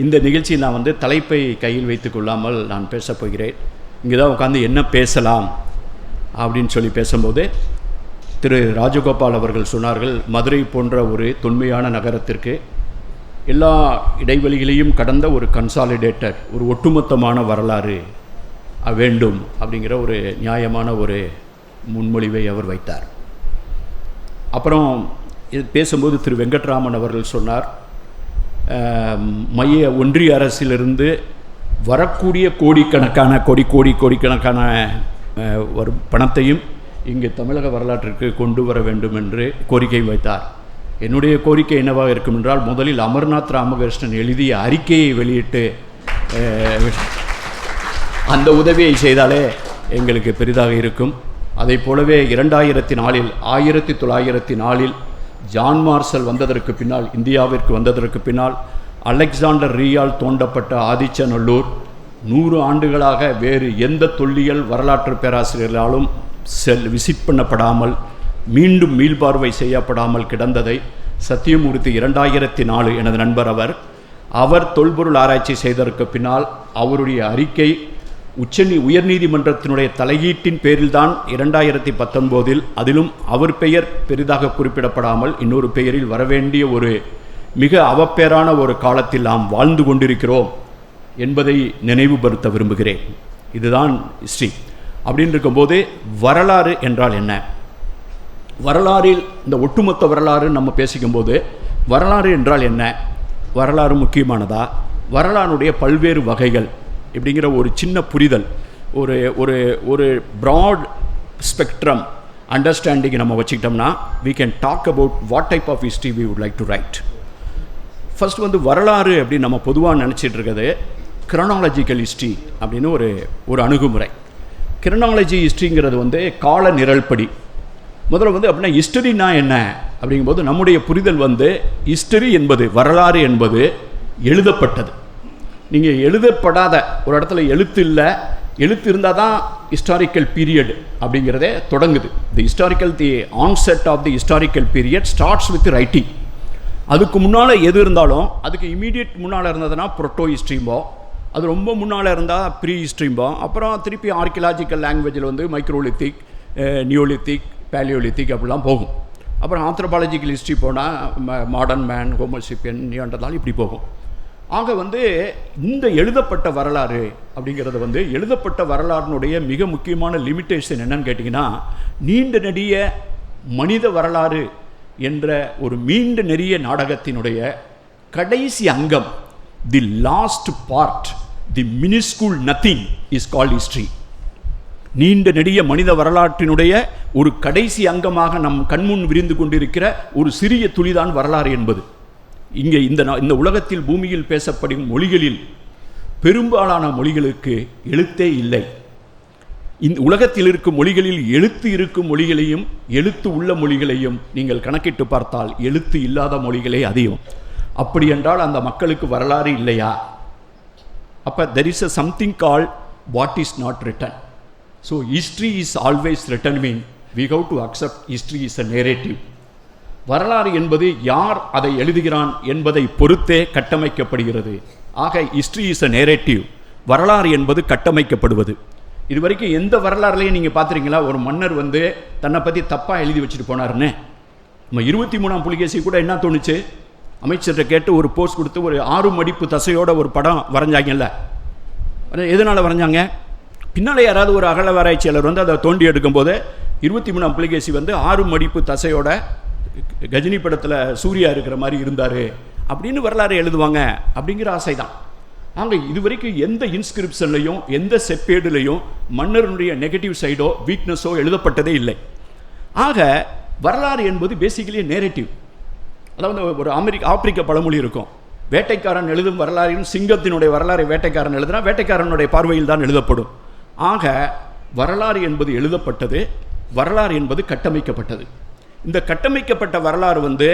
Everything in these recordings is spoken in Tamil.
இந்த நிகழ்ச்சியை நான் வந்து தலைப்பை கையில் வைத்து கொள்ளாமல் நான் பேசப் போகிறேன். இங்கே தான் உட்காந்து என்ன பேசலாம் அப்படின்னு சொல்லி பேசும்போது திரு ராஜகோபால் அவர்கள் சொன்னார்கள், மதுரை போன்ற ஒரு தொன்மையான நகரத்திற்கு எல்லா இடைவெளிகளையும் கடந்த ஒரு கன்சாலிடேட்டட் ஒரு ஒட்டுமொத்தமான வரலாறு வேண்டும் அப்படிங்கிற ஒரு நியாயமான ஒரு முன்மொழிவை அவர் வைத்தார். அப்புறம் இது பேசும்போது திரு வெங்கட்ராமன் அவர்கள் சொன்னார், மைய ஒன்றிய அரசிலிருந்து வரக்கூடிய கோடிக்கணக்கான ஒரு பணத்தையும் இங்கு தமிழக வரலாற்றிற்கு கொண்டு வர வேண்டும் என்று கோரிக்கை வைத்தார். என்னுடைய கோரிக்கை என்னவாக இருக்கும் என்றால், முதலில் அமர்நாத் ராமகிருஷ்ணன் எழுதிய அறிக்கையை வெளியிட்டு அந்த உதவியை செய்தாலே எங்களுக்கு பெரிதாக இருக்கும். அதை போலவே 1904 ஜான் மார்ஷல் வந்ததற்கு பின்னால், இந்தியாவிற்கு வந்ததற்கு பின்னால் அலெக்சாண்டர் ரீயால் தோண்டப்பட்ட ஆதிச்சநல்லூர் 100 ஆண்டுகளாக வேறு எந்த தொல்லியல் வரலாற்று பேராசிரியர்களாலும் விசிட் பண்ணப்படாமல் மீண்டும் மீள்பார்வை செய்யப்படாமல் கிடந்ததை சத்தியமூர்த்தி 2004 எனது நண்பர் அவர் தொல்பொருள் ஆராய்ச்சி செய்ததற்கு பின்னால் அவருடைய அறிக்கை உயர்நீதிமன்றத்தினுடைய தலையீட்டின் பேரில்தான் 2019 அதிலும் அவர் பெயர் பெரிதாக குறிப்பிடப்படாமல் இன்னொரு பெயரில் வரவேண்டிய ஒரு மிக அவப்பேறான ஒரு காலத்தில் நாம் வாழ்ந்து கொண்டிருக்கிறோம் என்பதை நினைவுபடுத்த விரும்புகிறேன். இதுதான் ஹிஸ்ட்ரி. அப்படின்னு இருக்கும்போது வரலாறு என்றால் என்ன? வரலாறில் இந்த ஒட்டுமொத்த வரலாறு நம்ம பேசிக்கும்போது வரலாறு என்றால் என்ன, வரலாறு முக்கியமானதா, வரலாறுடைய பல்வேறு வகைகள் இப்படிங்கிற ஒரு சின்ன புரிதல், ஒரு ஒரு ஒரு ப்ராட் ஸ்பெக்ட்ரம் அண்டர்ஸ்டாண்டிங் நம்ம வச்சுக்கிட்டோம்னா we can talk about what type of history we would like to write. First வந்து வரலாறு அப்படின்னு நம்ம பொதுவாக நினச்சிட்டு இருக்கிறது கிரானாலஜிக்கல் ஹிஸ்ட்ரி அப்படின்னு ஒரு அணுகுமுறை. கிரானாலஜி ஹிஸ்ட்ரிங்கிறது வந்து கால நிரல்படி. முதல்ல வந்து அப்படின்னா ஹிஸ்டரினா என்ன அப்படிங்கும்போது நம்முடைய புரிதல் வந்து ஹிஸ்டரி என்பது, வரலாறு என்பது எழுதப்பட்டது. நீங்கள் எழுதப்படாத ஒரு இடத்துல எழுத்து இல்லை, எழுத்து இருந்தால் தான் ஹிஸ்டாரிக்கல் பீரியட் அப்படிங்கிறதே தொடங்குது. The onset of the historical period starts with writing. அதுக்கு முன்னால் எது இருந்தாலும் அதுக்கு இமீடியட் முன்னால் இருந்ததுன்னா ப்ரோட்டோ ஹிஸ்ட்ரிம்போ, அது ரொம்ப முன்னால் இருந்தால் ப்ரீ ஹிஸ்ட்ரிம்போ, அப்புறம் திருப்பி ஆர்கியலாஜிக்கல் லாங்குவேஜில் வந்து மைக்ரோலித்திக், நியோலித்திக், பேலியோலித்திக் அப்படிலாம் போகும். அப்புறம் ஆந்த்ரோபாலஜிக்கல் ஹிஸ்ட்ரி போனால் மாடர்ன் மேன், ஹோமோசிப்பியன், நியாண்டர்தால் இப்படி போகும். ஆக வந்து இந்த எழுதப்பட்ட வரலாறு அப்படிங்கிறது வந்து எழுதப்பட்ட வரலாறுனுடைய மிக முக்கியமான லிமிட்டேஷன் என்னன்னு கேட்டிங்கன்னா, நீண்ட நெடிய மனித வரலாறு என்ற ஒரு மீண்ட நெறிய நாடகத்தினுடைய கடைசி அங்கம், the last part, the minuscule nothing is called history. நீண்ட நெடிய மனித வரலாற்றினுடைய ஒரு கடைசி அங்கமாக நம் கண்முன் விரிந்து கொண்டிருக்கிற ஒரு சிறிய துளிதான் வரலாறு என்பது. இங்கே இந்த உலகத்தில் பூமியில் பேசப்படும் மொழிகளில் பெரும்பாலான மொழிகளுக்கு எழுத்தே இல்லை. இந்த உலகத்தில் இருக்கும் மொழிகளில் எழுத்து இருக்கும் மொழிகளையும் எழுத்து உள்ள மொழிகளையும் நீங்கள் கணக்கிட்டு பார்த்தால் எழுத்து இல்லாத மொழிகளே அதிகம். அப்படி என்றால் அந்த மக்களுக்கு வரலாறு இல்லையா? அப்போ there is a something called what is not written. So history is always written, mean we have to accept history is a narrative. வரலாறு என்பது யார் அதை எழுதுகிறான் என்பதை பொறுத்தே கட்டமைக்கப்படுகிறது. ஆக ஹிஸ்ட்ரி இஸ் அ நேரேட்டிவ். வரலாறு என்பது கட்டமைக்கப்படுவது. இது வரைக்கும் எந்த வரலாறுலையும் நீங்கள் பார்த்துருக்கீங்களா ஒரு மன்னர் வந்து தன்னை பற்றி தப்பாக எழுதி வச்சுட்டு போனாருன்னு? நம்ம 23ஆம் புலிகேசி கூட என்ன தோணுச்சு, அமைச்சர்கிட்ட கேட்டு ஒரு போஸ்ட் கொடுத்து ஒரு 6 மடிப்பு தசையோட ஒரு படம் வரைஞ்சாங்கல்ல. எதனால் வரைஞ்சாங்க? பின்னால் யாராவது ஒரு அகழ்வாராய்ச்சியாளர் வந்து அதை தோண்டி எடுக்கும்போது 23ஆம் புலிகேசி வந்து 6 மடிப்பு தசையோட கஜினி படத்தில் சூர்யா இருக்கிற மாதிரி இருந்தார் அப்படின்னு வரலாறு எழுதுவாங்க அப்படிங்கிற ஆசை தான். அங்கே இதுவரைக்கும் எந்த இன்ஸ்கிரிப்ஷன்லையும் எந்த செப்பேடுலையும் மன்னருடைய நெகட்டிவ் சைடோ வீக்னஸோ எழுதப்பட்டதே இல்லை. ஆக வரலாறு என்பது பேசிக்கலி நேரேட்டிவ். அதாவது ஒரு ஆப்பிரிக்க பழமொழி இருக்கும், வேட்டைக்காரன் எழுதும் வரலாறின் சிங்கத்தினுடைய வரலாறை வேட்டைக்காரன் எழுதுனா வேட்டைக்காரனுடைய பார்வையில் தான் எழுதப்படும். ஆக வரலாறு என்பது எழுதப்பட்டது, வரலாறு என்பது கட்டமைக்கப்பட்டது. இந்த கட்டமைக்கப்பட்ட வரலாறு வந்து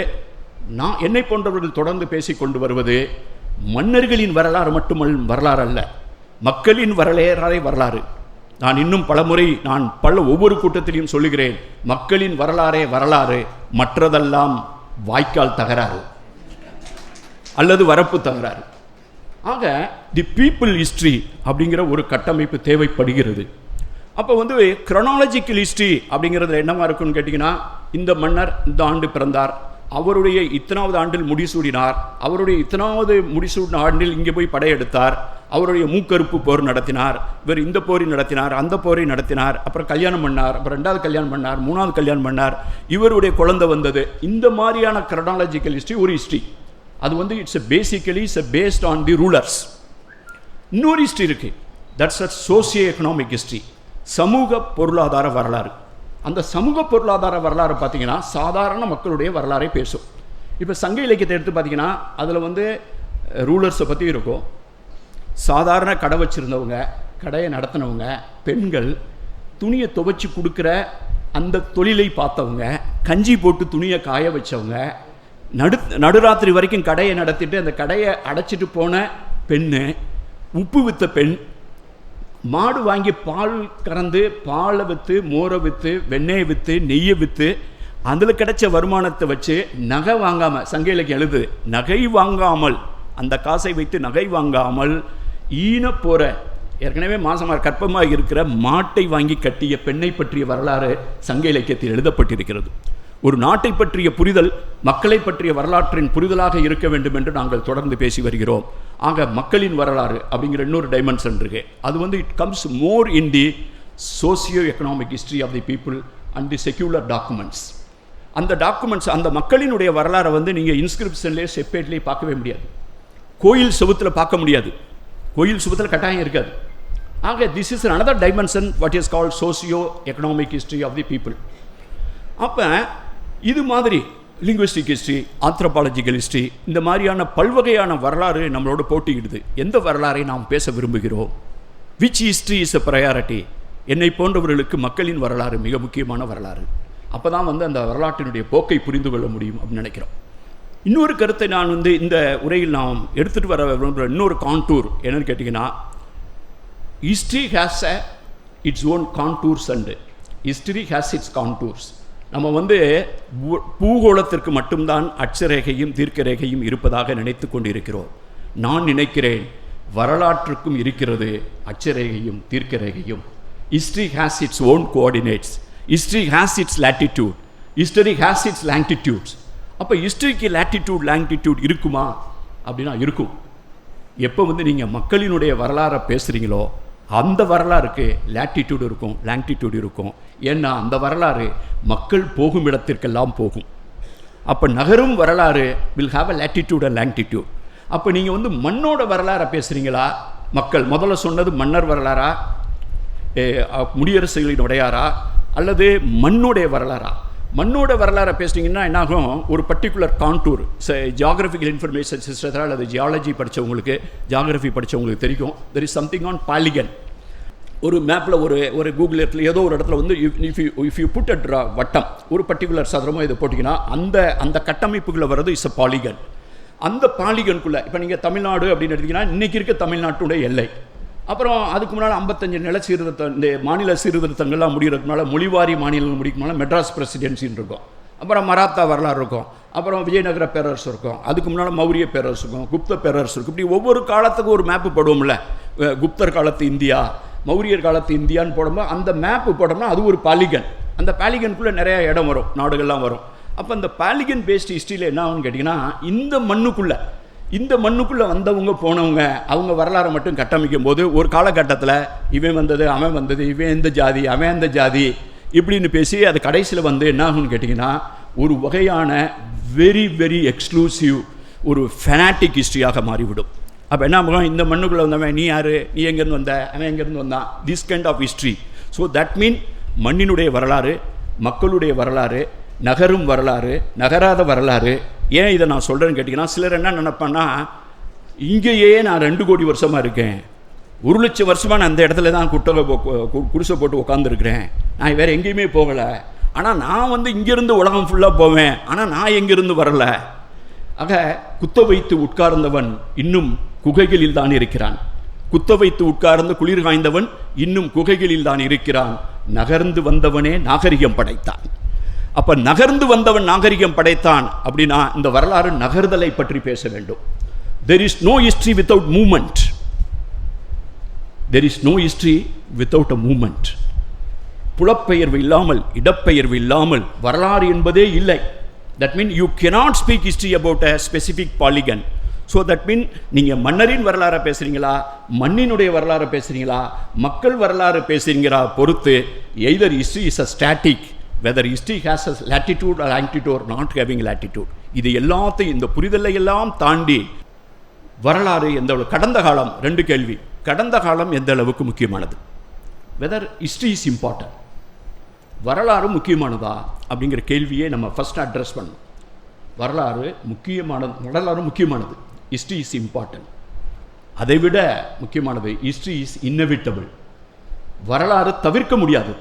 நான் என்னை போன்றவர்கள் தொடர்ந்து பேசி கொண்டு வருவது மன்னர்களின் வரலாறு மட்டுமல்ல, வரலாறு அல்ல, மக்களின் வரலாறு. நான் இன்னும் பலமுறை ஒவ்வொரு கூட்டத்திலையும் சொல்லுகிறேன், மக்களின் வரலாறே வரலாறு, மற்றதெல்லாம் வாய்க்கால் தகராறு அல்லது வரப்பு தகராறு. ஆக தி பீப்புள் ஹிஸ்ட்ரி அப்படிங்கிற ஒரு கட்டமைப்பு தேவைப்படுகிறது. அப்போ வந்து க்ரோனாலஜிக்கல் ஹிஸ்ட்ரி அப்படிங்கிறது என்னவா இருக்குன்னு கேட்டிங்கன்னா, இந்த மன்னர் இந்த ஆண்டு பிறந்தார், அவருடைய இத்தனாவது ஆண்டில் முடிசூடினார், அவருடைய இத்தனாவது முடிசூடின ஆண்டில் இங்கே போய் படையெடுத்தார், அவருடைய மூக்கறுப்பு போர் நடத்தினார், இவர் இந்த போரை நடத்தினார், அந்த போரை நடத்தினார், அப்புறம் கல்யாணம் பண்ணார், அப்புறம் 2வது கல்யாணம் பண்ணார், 3வது கல்யாணம் பண்ணார், இவருடைய குழந்தை வந்தது. இந்த மாதிரியான க்ரோனாலஜிக்கல் ஹிஸ்ட்ரி ஒரு ஹிஸ்ட்ரி. அது வந்து it's based on the rulers. இன்னொரு ஹிஸ்ட்ரி இருக்கு, that's a socio economic history, சமூக பொருளாதார வரலாறு. அந்த சமூக பொருளாதார வரலாறு பார்த்தீங்கன்னா சாதாரண மக்களுடைய வரலாறை பேசும். இப்போ சங்க இலக்கியத்தை எடுத்து பார்த்தீங்கன்னா அதில் வந்து ரூலர்ஸை பற்றி இருக்கும், சாதாரண கடை வச்சுருந்தவங்க, கடையை நடத்தினவங்க, பெண்கள், துணியை துவைச்சி கொடுக்குற அந்த தொழிலை பார்த்தவங்க, கஞ்சி போட்டு துணியை காய வச்சவங்க, நடுராத்திரி வரைக்கும் கடையை நடத்திட்டு அந்த கடையை அடைச்சிட்டு போன பெண்ணு, உப்பு விற்ற பெண், மாடு வாங்கி பால் கறந்து பாலை விற்று, மோரை விற்று, வெண்ணெயை விற்று, நெய்யை விற்று, அதில் கிடைச்ச வருமானத்தை வச்சு நகை வாங்காமல், சங்க இலக்கியம் எழுது, நகை வாங்காமல், அந்த காசை வைத்து நகை வாங்காமல் ஈன போகிற, ஏற்கனவே மாசமாக கற்பமாக இருக்கிற மாட்டை வாங்கி கட்டிய பெண்ணை பற்றிய வரலாறு சங்க இலக்கியத்தில் எழுதப்பட்டிருக்கிறது. ஒரு நாட்டை பற்றிய புரிதல் மக்களை பற்றிய வரலாற்றின் புரிதலாக இருக்க வேண்டும் என்று நாங்கள் தொடர்ந்து பேசி வருகிறோம். ஆக மக்களின் வரலாறு அப்படிங்கிற இன்னொரு டைமென்ஷன் இருக்கு. அது வந்து it comes more in the socio economic history of the people and the secular documents. அந்த டாக்குமெண்ட்ஸ், அந்த மக்களினுடைய வரலாறை வந்து நீங்கள் இன்ஸ்கிரிப்ஷன்லேயே செப்பரேட்லேயே பார்க்கவே முடியாது, கோயில் செவுத்தில் பார்க்க முடியாது, கோயில் செவுத்தில் கட்டாயம் இருக்காது. ஆக this is another dimension what is called socio economic history of the people. அப்போ இது மாதிரி லிங்குவிஸ்டிக் ஹிஸ்ட்ரி, ஆந்த்ரோபாலஜிக்கல் ஹிஸ்ட்ரி, இந்த மாதிரியான பல்வகையான வரலாறு நம்மளோட போட்டியிடுது. எந்த வரலாறை நாம் பேச விரும்புகிறோம்? Which history is a priority? என்னை போன்றவர்களுக்கு மக்களின் வரலாறு மிக முக்கியமான வரலாறு. அப்போ தான் வந்து அந்த வரலாற்றினுடைய போக்கை புரிந்து கொள்ள முடியும் அப்படின்னு நினைக்கிறோம். இன்னொரு கருத்தை நான் வந்து இந்த உரையில் நாம் எடுத்துகிட்டு வர விரும்புகிற இன்னொரு கான்டூர் என்னன்னு கேட்டிங்கன்னா, history has its own contours and history has it's contours. நம்ம வந்து பூகோளத்திற்கு மட்டும்தான் அட்சரேகையும் தீர்க்கரேகையும் இருப்பதாக நினைத்து கொண்டிருக்கிறோம். நான் நினைக்கிறேன் வரலாற்றுக்கும் இருக்கிறது அட்சரேகையும் தீர்க்கரேகையும். History has its own coordinates, history has its latitude, history has its longitudes. அப்போ ஹிஸ்ட்ரிக்கு லேட்டிடியூட் லாங்கிடியூட் இருக்குமா அப்படின்னா இருக்கும். எப்போ வந்து நீங்கள் மக்களினுடைய வரலாறை பேசுகிறீங்களோ அந்த வரலாறுக்கு லேட்டிடியூட் இருக்கும், லாங்கிடியூட் இருக்கும். ஏன்னா அந்த வரலாறு மக்கள் போகும் இடத்திற்கெல்லாம் போகும். அப்போ நகரும் வரலாறு will have a latitude and longitude. அப்போ நீங்கள் வந்து மண்ணோட வரலாறை பேசுகிறீங்களா? மக்கள் முதல்ல சொன்னது மன்னர் வரலாறா, முடியரசுகளின் உடையாரா, அல்லது மண்ணுடைய வரலாறா? மண்ணோட வரலாறை பேசுனீங்கன்னா என்னாகும், ஒரு பர்டிகுலர் கான்டூர், ஜியாகிரபிக்கல் இன்ஃபர்மேஷன் சிஸ்டத்தில் அல்லது ஜியாலஜி படித்தவங்களுக்கு, ஜியாகிரஃபி படித்தவங்களுக்கு தெரியும். There is something on polygon. ஒரு மேப்பில் ஒரு கூகுள் எர்த்தில் ஏதோ ஒரு இடத்துல வந்து இஃப் யூ புட் அ வட்டம், ஒரு பர்டிகுலர் சதுரமாக இதை போட்டிங்கன்னா அந்த கட்டமைப்புக்குள்ளே வர்றது இஸ் அ பாலிகன். அந்த பாலிகனுக்குள்ளே இப்போ நீங்கள் தமிழ்நாடு அப்படின்னு எடுத்திங்கன்னா இன்றைக்கி இருக்க தமிழ்நாட்டுடைய எல்லை. அப்புறம் அதுக்கு முன்னால் 55 நில சீர்திருத்தம், இந்த மாநில சீர்திருத்தங்கள்லாம் முடிகிறதுக்கு முன்னால், மொழிவாரி மாநிலங்கள் முடிக்கும் மெட்ராஸ் பிரசிடென்சின்னு இருக்கும், அப்புறம் மராத்தா வரலாறு இருக்கும், அப்புறம் விஜயநகர பேரரசு இருக்கும், அதுக்கு முன்னால் மௌரிய பேரரசு இருக்கும், குப்த பேரரசு இருக்கும். இப்படி ஒவ்வொரு காலத்துக்கும் ஒரு மேப்பு போடுவோம்ல, குப்தர் காலத்து இந்தியா, மௌரியர் காலத்து இந்தியான்னு போடும்போது அந்த மேப்பு போட்டோம்னா அது ஒரு பாலிகன். அந்த பாலிகனுக்குள்ளே நிறையா இடம் வரும், நாடுகள்லாம் வரும். அப்போ அந்த பாலிகன் பேஸ்ட் ஹிஸ்ட்ரியில் என்ன ஆகுன்னு கேட்டிங்கன்னா, இந்த மண்ணுக்குள்ளே வந்தவங்க போனவங்க அவங்க வரலாறை மட்டும் கட்டமைக்கும் போது ஒரு காலகட்டத்தில் இவன் வந்தது, அவன் வந்தது, இவன் எந்த ஜாதி, அவன் எந்த ஜாதி இப்படின்னு பேசி அது கடைசியில் வந்து என்ன ஆகுன்னு கேட்டிங்கன்னா, ஒரு வகையான வெரி வெரி எக்ஸ்க்ளூசிவ் ஒரு ஃபெனாட்டிக் ஹிஸ்ட்ரியாக மாறிவிடும். அப்போ என்ன ஆகும், இந்த மண்ணுக்குள்ளே வந்தவன் நீ யார், நீ எங்கேருந்து வந்த, அவன் எங்கேருந்து வந்தான், this kind of history. So that mean மண்ணினுடைய வரலாறு, மக்களுடைய வரலாறு, நகரும் வரலாறு, நகராத வரலாறு. ஏன் இதை நான் சொல்கிறேன்னு கேட்டிங்கன்னா, சிலர் என்ன நினைப்பான்னா, இங்கேயே நான் 2 கோடி வருஷமாக இருக்கேன், 1 லட்சம் வருஷமாக நான் அந்த இடத்துல தான் குடிசை போட்டு உட்காந்துருக்கிறேன், நான் வேறு எங்கேயுமே போகலை, ஆனால் நான் வந்து இங்கேருந்து உலகம் ஃபுல்லாக போவேன், ஆனால் நான் எங்கேருந்து வரலை. ஆக குத்த வைத்து உட்கார்ந்தவன் இன்னும் குகைகளில் தான் இருக்கிறான், குத்த வைத்து உட்கார்ந்து குளிர் காய்ந்தவன் இன்னும் குகைகளில் தான் இருக்கிறான், நகர்ந்து வந்தவனே நாகரிகம் படைத்தான். அப்போ நகர்ந்து வந்தவன் நாகரிகம் படைத்தான் அப்படின்னா இந்த வரலாறு நகர்தலை பற்றி பேச வேண்டும். There is no history without movement. There is no history without a movement. புலப்பெயர்வு இல்லாமல், இடப்பெயர்வு இல்லாமல் வரலாறு என்பதே இல்லை. That means you cannot speak history about a specific polygon. So that means நீங்கள் மன்னரின் வரலாறு பேசுகிறீங்களா, மண்ணினுடைய வரலாறு பேசுகிறீங்களா, மக்கள் வரலாறு பேசுகிறீங்களா பொறுத்து either history is a static, whether history has a latitude or longitude or not having latitude. இது எல்லாத்தையும் இந்த புரிதலை எல்லாம் தாண்டி வரலாறு எந்த அளவு, கடந்த காலம், ரெண்டு கேள்வி. கடந்த காலம் எந்த அளவுக்கு முக்கியமானது, வெதர் ஹிஸ்ட்ரி இஸ் இம்பார்ட்டன்ட், வரலாறு முக்கியமானதா அப்படிங்கிற கேள்வியை நம்ம ஃபஸ்ட் அட்ரஸ் பண்ணணும். வரலாறு முக்கியமானது, ஹிஸ்ட்ரி இஸ் இம்பார்ட்டன்ட். அதை விட முக்கியமானது ஹிஸ்ட்ரி இஸ் இன்னெவிட்டபிள். வரலாறு தவிர்க்க முடியாது.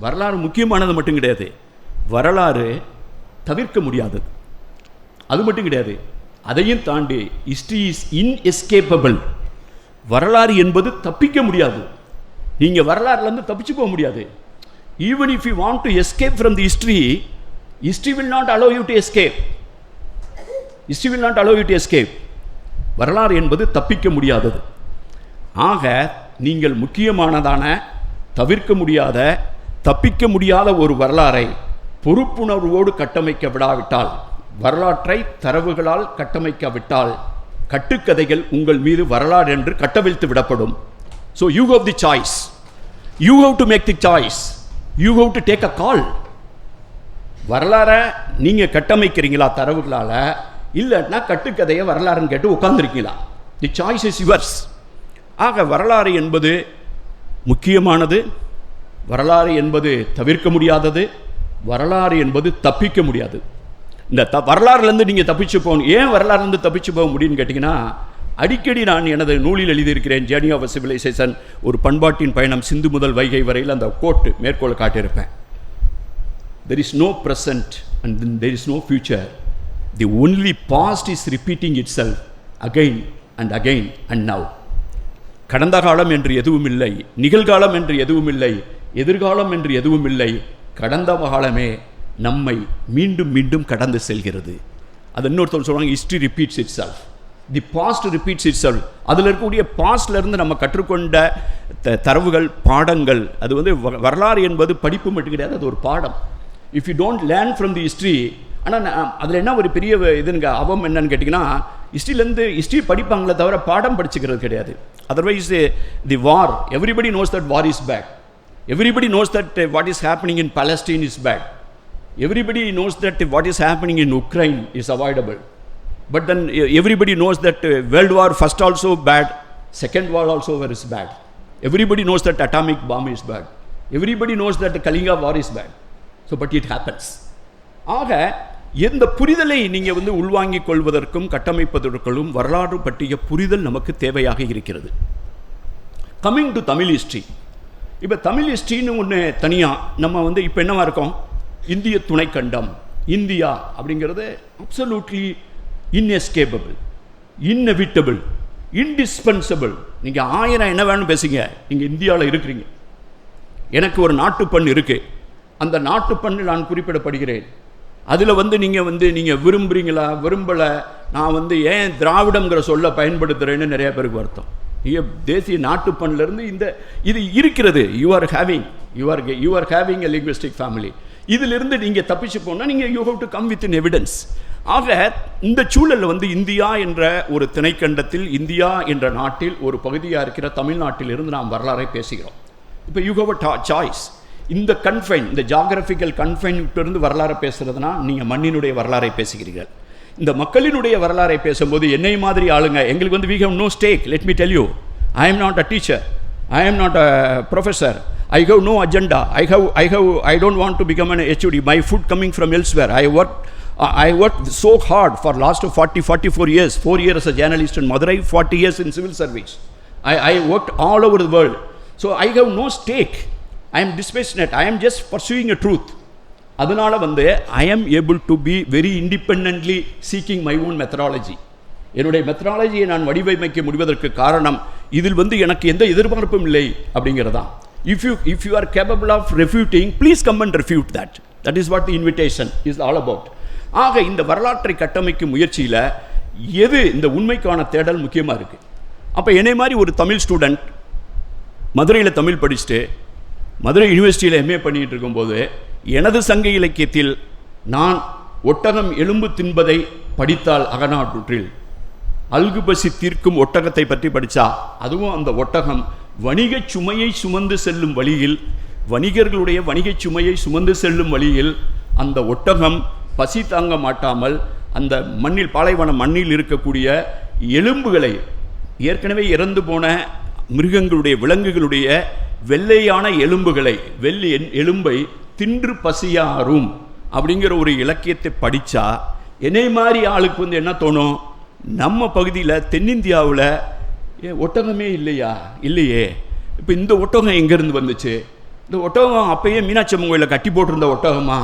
வரலாறு முக்கியமானது மட்டும் கிடையாது, வரலாறு தவிர்க்க முடியாதது அது மட்டும் கிடையாது. அதையும் தாண்டி ஹிஸ்ட்ரி இஸ் இன்எஸ்கேப்பபிள். வரலாறு என்பது தப்பிக்க முடியாது. நீங்கள் வரலாறுலேருந்து தப்பிச்சு போக முடியாது. Even if you want to escape from the history, history will not allow you to escape. History will not allow you to escape. வரலாறு என்பது தப்பிக்க முடியாதது. ஆக நீங்கள் முக்கியமானதான, தவிர்க்க முடியாத, தப்பிக்க முடியாத ஒரு வரலாறை பொறுப்புணர்வோடு கட்டமைக்க விடாவிட்டால், வரலாற்றை தரவுகளால் கட்டமைக்காவிட்டால், கட்டுக்கதைகள் உங்கள் மீது வரலாறு என்று கட்டவிழ்த்து விடப்படும். So you have the choice. You have to make the choice. You have to take a call. வரலாறை நீங்கள் கட்டமைக்கிறீங்களா தரவுகளால், இல்லைன்னா கட்டுக்கதையை வரலாறுன்னு கேட்டு உட்காந்துருக்கீங்களா? The choice is yours. ஆக வரலாறு என்பது முக்கியமானது, வரலாறு என்பது தவிர்க்க முடியாதது, வரலாறு என்பது தப்பிக்க முடியாது. இந்த வரலாறுலேருந்து நீங்கள் தப்பிச்சு போகணும். ஏன் வரலாறுலேருந்து தப்பிச்சு போக முடியும்னு கேட்டிங்கன்னா, அடிக்கடி நான் எனது நூலில் எழுதியிருக்கிறேன், ஜேர்னி ஆஃப் சிவிலைசேஷன், ஒரு பண்பாட்டின் பயணம் சிந்து முதல் வைகை வரையில் அந்த கோட்டு மேற்கோள் காட்டியிருப்பேன். There is no present and then there is no future. The only past is repeating itself again and again and now. கடந்த காலம் என்று எதுவும் இல்லை, நிகழ்காலம் என்று எதுவும் இல்லை, எதிர்காலம் என்று எதுவும் இல்லை. கடந்த காலமே நம்மை மீண்டும் மீண்டும் கடந்து செல்கிறது. அது இன்னொருத்தர் சொல்லுவாங்க, history repeats itself, the past repeats itself. அதில் இருக்கக்கூடிய பாஸ்ட்லேருந்து நம்ம கற்றுக்கொண்ட தரவுகள், பாடங்கள், அது வந்து வரலாறு என்பது படிப்பு மட்டும் கிடையாது, அது ஒரு பாடம். If you don't learn from the history. ஆனால் அதில் என்ன ஒரு பெரிய இதுங்க அவம் என்னன்னு கேட்டிங்கன்னா, ஹிஸ்ட்ரியிலேருந்து ஹிஸ்ட்ரி படிப்பாங்களே தவிர பாடம் படிச்சுக்கிறது கிடையாது. Otherwise the war, everybody knows that war is bad. Everybody knows that what is happening in Palestine is bad. Everybody knows that what is happening in Ukraine is avoidable. But then everybody knows that World War First also bad, Second War also is bad. Everybody knows that atomic bomb is bad. Everybody knows that the Kalinga War is bad. So but it happens. ஆக எந்த புரிதலை நீங்கள் வந்து உள்வாங்கிக் கொள்வதற்கும் கட்டமைப்பதற்கும் வரலாறு பற்றிய புரிதல் நமக்கு தேவையாக இருக்கிறது. Coming to Tamil history. இப்போ தமிழ் ஹிஸ்ட்ரின்னு ஒன்று தனியாக நம்ம வந்து இப்போ என்னவா இருக்கோம், இந்திய துணைக்கண்டம், இந்தியா அப்படிங்கிறது அப்சல்யூட்லி இன்எஸ்கேப்பபிள், இன்னெவிட்டபிள், இன்டிஸ்பென்சபிள். நீங்கள் 1000 என்ன வேணும் பேசுங்க, நீங்கள் இந்தியாவில் இருக்கிறீங்க. எனக்கு ஒரு நாட்டுப்பண் இருக்குது, அந்த நாட்டுப்பண்ணு நான் குறிப்பிடப்படுகிறேன். அதில் வந்து நீங்கள் விரும்புகிறீங்களா விரும்பலை, நான் வந்து ஏன் திராவிடங்கிற சொல்ல பயன்படுத்துகிறேன்னு நிறைய பேருக்கு வருத்தம். நீங்கள் தேசிய நாட்டுப்பண்ணிலிருந்து இந்த இது இருக்கிறது. You are having a linguistic family. இதிலிருந்து நீங்கள் தப்பிச்சு போனால் நீங்கள் you have to come with in evidence. ஆக இந்த சூழலில் வந்து இந்தியா என்ற ஒரு திணைக்கண்டத்தில், இந்தியா என்ற நாட்டில் ஒரு பகுதியாக இருக்கிற தமிழ்நாட்டில் இருந்து நாம் வரலாறை பேசுகிறோம். இப்போ யூ ஹவ் அ சாய்ஸ். இந்த கன்ஃபைன், இந்த ஜாகிரபிக்கல் கன்ஃபைன்கிட்டிருந்து வரலாறை பேசுகிறதுனா நீங்கள் மண்ணினுடைய வரலாறை பேசுகிறீர்கள். இந்த மக்களினுடைய வரலாறை பேசும்போது என்னை மாதிரி ஆளுங்க எங்களுக்கு வந்து we have no stake. Let me tell you, I am not a teacher, I am not a professor, I have no agenda, I don't want to become an HOD. My food coming from elsewhere. I worked so hard for last 44 years, 4 years as a journalist in Madurai, 40 years in civil service. I worked all over the world. So I have no stake. I am dispassionate. I am just pursuing a truth. அதனால் வந்து I am able to be very independently seeking my own methodology. என்னுடைய மெத்தடாலஜியை நான் வடிவமைக்க முடிவதற்கு காரணம் இதில் வந்து எனக்கு எந்த எதிர்பார்ப்பும் இல்லை அப்படிங்கிறதான். If you are capable of refuting, please come and refute that. That is what the invitation is all about. ஆக இந்த வரலாற்றை கட்டமைக்கும் முயற்சியில் எது இந்த உண்மைக்கான தேடல் முக்கியமாக இருக்குது. அப்போ என்னை மாதிரி ஒரு தமிழ் ஸ்டூடெண்ட் மதுரையில் தமிழ் படிச்சுட்டு மதுரை யூனிவர்சிட்டியில் எம்ஏ பண்ணிகிட்டு இருக்கும்போது எனது சங்க இலக்கியத்தில் நான் ஒட்டகம் எலும்பு தின்பதை படித்தால் அகநானூற்றில் அல்கு பசி தீர்க்கும் ஒட்டகத்தை பற்றி படித்தா, அதுவும் அந்த ஒட்டகம் வணிக சுமையை சுமந்து செல்லும் வழியில், வணிகர்களுடைய வணிக சுமையை சுமந்து செல்லும் வழியில் அந்த ஒட்டகம் பசி தாங்க மாட்டாமல் அந்த மண்ணில், பாலைவன மண்ணில் இருக்கக்கூடிய எலும்புகளை, ஏற்கனவே இறந்து போன மிருகங்களுடைய, விலங்குகளுடைய வெள்ளையான எலும்புகளை, எலும்பை தின்று பசியாரும் அப்படிங்கிற ஒரு இலக்கியத்தை படித்தா என்னை மாதிரி ஆளுக்கு வந்து என்ன தோணும், நம்ம பகுதியில் தென்னிந்தியாவில் ஒட்டகமே இல்லையே, இப்போ இந்த ஒட்டகம் எங்கேருந்து வந்துச்சு, இந்த ஒட்டகம் அப்பயே மீனாட்சி அம்மன் கோயிலில் கட்டி போட்டிருந்த ஒட்டகமா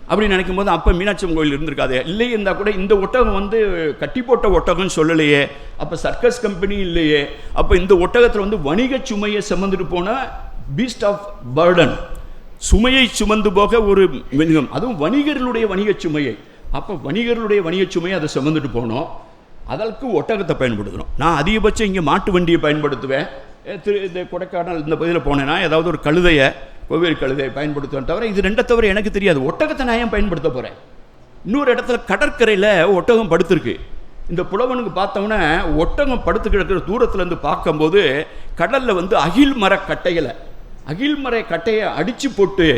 அப்படின்னு நினைக்கும் போது, அப்போ மீனாட்சி அம்மன் கோயில் இருந்திருக்காது, இல்லை இருந்தால் கூட இந்த ஒட்டகம் வந்து கட்டி போட்ட ஒட்டகம்னு சொல்லலையே, அப்போ சர்க்கஸ் கம்பெனி இல்லையே, அப்போ இந்த ஒட்டகத்தில் வந்து வணிக சுமையை சுமந்துட்டு போன பீஸ்ட் ஆஃப் பர்டன், சுமையை சுமந்து போக ஒரு மிருகம், அதுவும் வணிகர்களுடைய வணிக சுமையை, அப்போ வணிகர்களுடைய வணிக சுமையை அதை சுமந்துட்டு போனோம், அதற்கு ஒட்டகத்தை பயன்படுத்தணும். நான் அதிகபட்சம் இங்கே மாட்டு வண்டியை பயன்படுத்துவேன். இந்த கொடைக்கானல் இந்த பகுதியில் போனேன்னா ஏதாவது ஒரு கழுதையை, கோவில் கழுதையை பயன்படுத்துவேன் தவிர இது ரெண்டை தவிர எனக்கு தெரியாது. ஒட்டகத்தை நான் ஏன் பயன்படுத்த போகிறேன்? இன்னொரு இடத்துல கடற்கரையில் ஒட்டகம் படுத்துருக்கு. இந்த புலவனுக்கு பார்த்தோம்னா ஒட்டகம் படுத்து கிடக்கிற தூரத்துலேருந்து பார்க்கும்போது கடலில் வந்து அகில் மர கட்டையை அடித்து போட்டு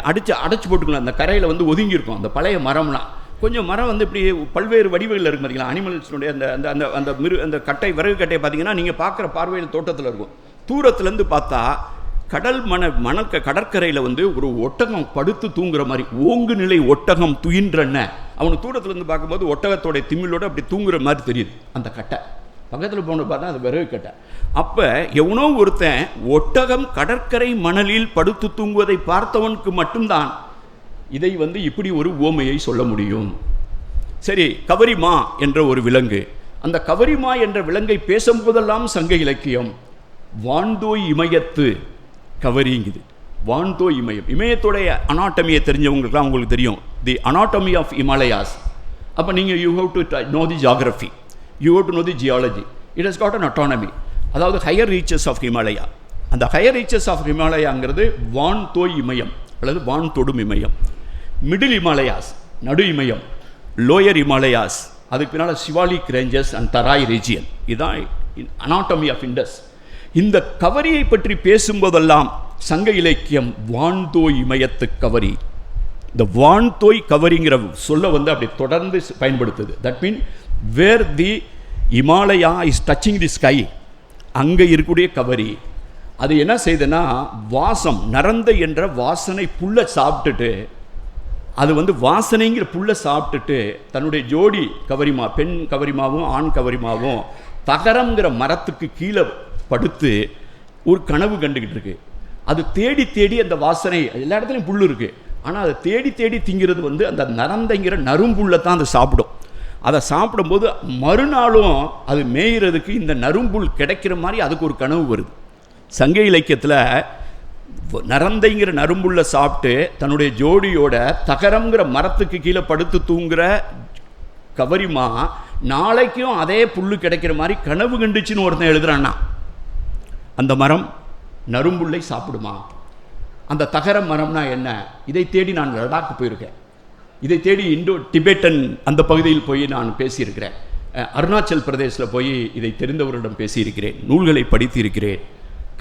அடைச்சி போட்டுக்கலாம். அந்த கரையில் வந்து ஒதுங்கியிருக்கும் அந்த பழைய மரம்லாம். கொஞ்சம் மரம் வந்து இப்படி பல்வேறு வடிவுகளில் இருக்கும் பார்த்தீங்களா, அனிமல்ஸினுடைய அந்த அந்த அந்த அந்த அந்த கட்டை, விறகு கட்டையை பார்த்தீங்கன்னா நீங்கள் பார்க்குற பார்வையில் தோட்டத்தில் இருக்கும். தூரத்துலேருந்து பார்த்தா கடற்கரையில் வந்து ஒரு ஒட்டகம் படுத்து தூங்குற மாதிரி, ஓங்கு நிலை ஒட்டகம் துயின்றன, அவனுக்கு தூரத்துலேருந்து பார்க்கும்போது ஒட்டகத்தோடைய திமிழோடு அப்படி தூங்குற மாதிரி தெரியுது அந்த கட்டை. பக்கத்தில் போன பார்த்தா அது விறகு கட்டை. அப்போ எவனோ ஒருத்தன் ஒட்டகம் கடற்கரை மணலில் படுத்து தூங்குவதை பார்த்தவனுக்கு மட்டும்தான் இதை வந்து இப்படி ஒரு உவமையை சொல்ல முடியும். சரி, கவரிமா என்ற ஒரு விலங்கு, அந்த கவரிமா என்ற விலங்கை பேசும்போதெல்லாம் சங்க இலக்கியம் வான்தோய் இமயத்து கவரிங்குது. வான்தோய் இமயம், இமயத்தோடைய அனாட்டமியை தெரிஞ்சவங்களுக்குலாம் உங்களுக்கு தெரியும், தி அனாட்டமி ஆஃப் இமாலயாஸ். அப்போ நீங்கள் you have to know the geography, you have to know the geology. It has got an autonomy, அதாவது ஹையர் ரீச்சஸ் ஆஃப் ஹிமாலயா. அந்த ஹையர் ரீச்சஸ் ஆஃப் ஹிமாலயாங்கிறது வான்தோய் இமயம் அல்லது வான் தொடும் இமயம். மிடில் இமாலயாஸ் நடு இமயம், லோயர் இமாலயாஸ், அதுக்கு பின்னால் Shivalik ranges and Terai region. இதுதான் அனாட்டமி ஆஃப் இண்டஸ். இந்த கவரியை பற்றி பேசும்போதெல்லாம் சங்க இலக்கியம் வான்தோய் இமயத்து கவரி, இந்த வான்தோய் கவரிங்கிற சொல்ல வந்து அப்படி தொடர்ந்து பயன்படுத்துது. That mean where the Himalaya is touching the sky, அங்கே இருக்கக்கூடிய கவரி. அது என்ன செய்யுதுன்னா வாசம், நரந்த என்ற வாசனை புல்லை சாப்பிட்டுட்டு, அது வந்து வாசனைங்கிற புல்லை சாப்பிட்டுட்டு தன்னுடைய ஜோடி கவரிமா, பெண் கவரிமாவும் ஆண் கவரிமாவும் தகரங்கிற மரத்துக்கு கீழே படுத்து ஒரு கனவு கண்டுக்கிட்டு இருக்கு. அது தேடி தேடி அந்த வாசனை, எல்லா இடத்துலையும் புல் இருக்குது, ஆனால் அதை தேடி தேடி திங்கிறது வந்து அந்த நரந்தைங்கிற நறும்புல்லை தான் அதை சாப்பிடும். அதை சாப்பிடும்போது மறுநாளும் அது மேய்கிறதுக்கு இந்த நறும்புல் கிடைக்கிற மாதிரி அதுக்கு ஒரு கனவு வருது. சங்க இலக்கியத்தில் நரந்தைங்கிற நறும்புள்ள சாப்பிட்டு தன்னுடைய ஜோடியோட தகரங்கிற மரத்துக்கு கீழே படுத்து தூங்குற கவரிமா நாளைக்கும் அதே புல்லு கிடைக்கிற மாதிரி கனவு கண்டுச்சுன்னு ஒருத்தன் எழுதுறான்னா, அந்த மரம் நறும்புல்லை சாப்பிடுமா? அந்த தகர மரம்னா என்ன? இதை தேடி நான் லடாக்கு போயிருக்கேன், இதை தேடி டிபெட்டன் அந்த பகுதியில் போய் நான் பேசியிருக்கிறேன், அருணாச்சல் பிரதேசில் போய் இதை தெரிந்தவரிடம் பேசியிருக்கிறேன், நூல்களை படித்திருக்கிறேன்.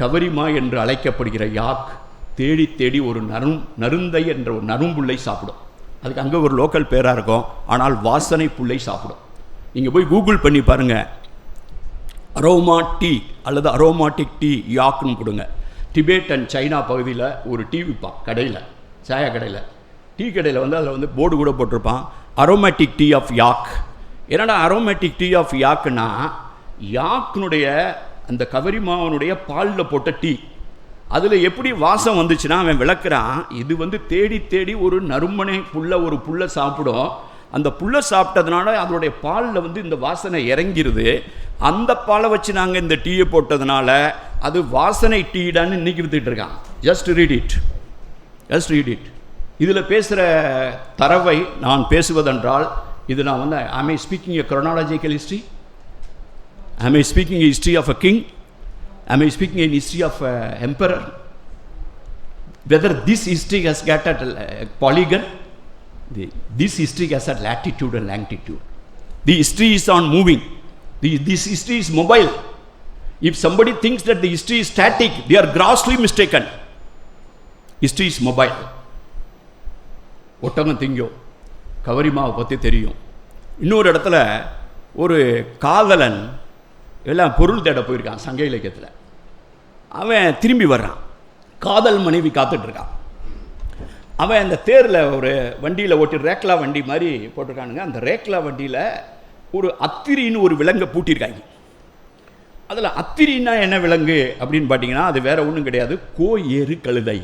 கவரிமா என்று அழைக்கப்படுகிற யாக் தேடி தேடி ஒரு நருந்தை என்ற ஒரு நறும்புல்லை சாப்பிடும். அதுக்கு அங்கே ஒரு லோக்கல் பேராக இருக்கும், ஆனால் வாசனை புல்லை சாப்பிடும். நீங்கள் போய் கூகுள் பண்ணி பாருங்கள், அரோமா டீ அல்லது அரோமாட்டிக் டீ யாக்குன்னு கொடுங்க. டிபேட் அண்ட் சைனா பகுதியில் ஒரு டீ விற்பான் கடையில், சாயா கடையில், டீ கடையில் வந்து அதில் வந்து போர்டு கூட போட்டிருப்பான், அரோமேட்டிக் டீ ஆஃப் யாக். என்னடா அரோமேட்டிக் டீ ஆஃப் யாக்குன்னா, யாக்கினுடைய அந்த கவரிமாவனுடைய பாலில் போட்ட டீ, அதில் எப்படி வாசம் வந்துச்சுன்னா அவன் விளக்குறான், இது வந்து தேடி தேடி ஒரு நறுமணை ஒரு புல்லை சாப்பிடும், அந்த புல்லை சாப்பிட்டதுனால அதனுடைய பாலில் வந்து இந்த வாசனை இறங்கிருது, அந்த பாலை வச்சு நாங்கள் இந்த டீயை போட்டதுனால அது வாசனை டீடான்னு இன்னைக்கு வித்துட்டு இருக்கான். Just read it. இதில் பேசுகிற தரவை நான் பேசுவதென்றால் இது நான் வந்து am I speaking a chronological history? Am I speaking a history of a king? Am I speaking a history of an emperor? Whether this history has got a polygon, this history has a latitude and longitude. The history is on moving. This history is mobile. If somebody thinks that the history is static, they are grossly mistaken. History is mobile. ஒட்டகம் திங்கும், கவரிமாவை பற்றி தெரியும். இன்னொரு இடத்துல ஒரு காதலன் எல்லாம் பொருள் தேட போயிருக்கான் சங்க இலக்கியத்தில். அவன் திரும்பி வர்றான், காதல் மனைவி காத்துட்ருக்கான். அவன் அந்த தேரில் ஒரு வண்டியில் ஓட்டி ரேக்லா வண்டி மாதிரி போட்டிருக்கானுங்க. அந்த ரேக்லா வண்டியில் ஒரு அத்திரின்னு ஒரு விலங்கை பூட்டியிருக்காங்க. அதில் அத்திரின்னா என்ன விலங்கு அப்படின்னு பார்த்தீங்கன்னா அது வேறு ஒன்றும் கிடையாது, கோஏறு கழுதை.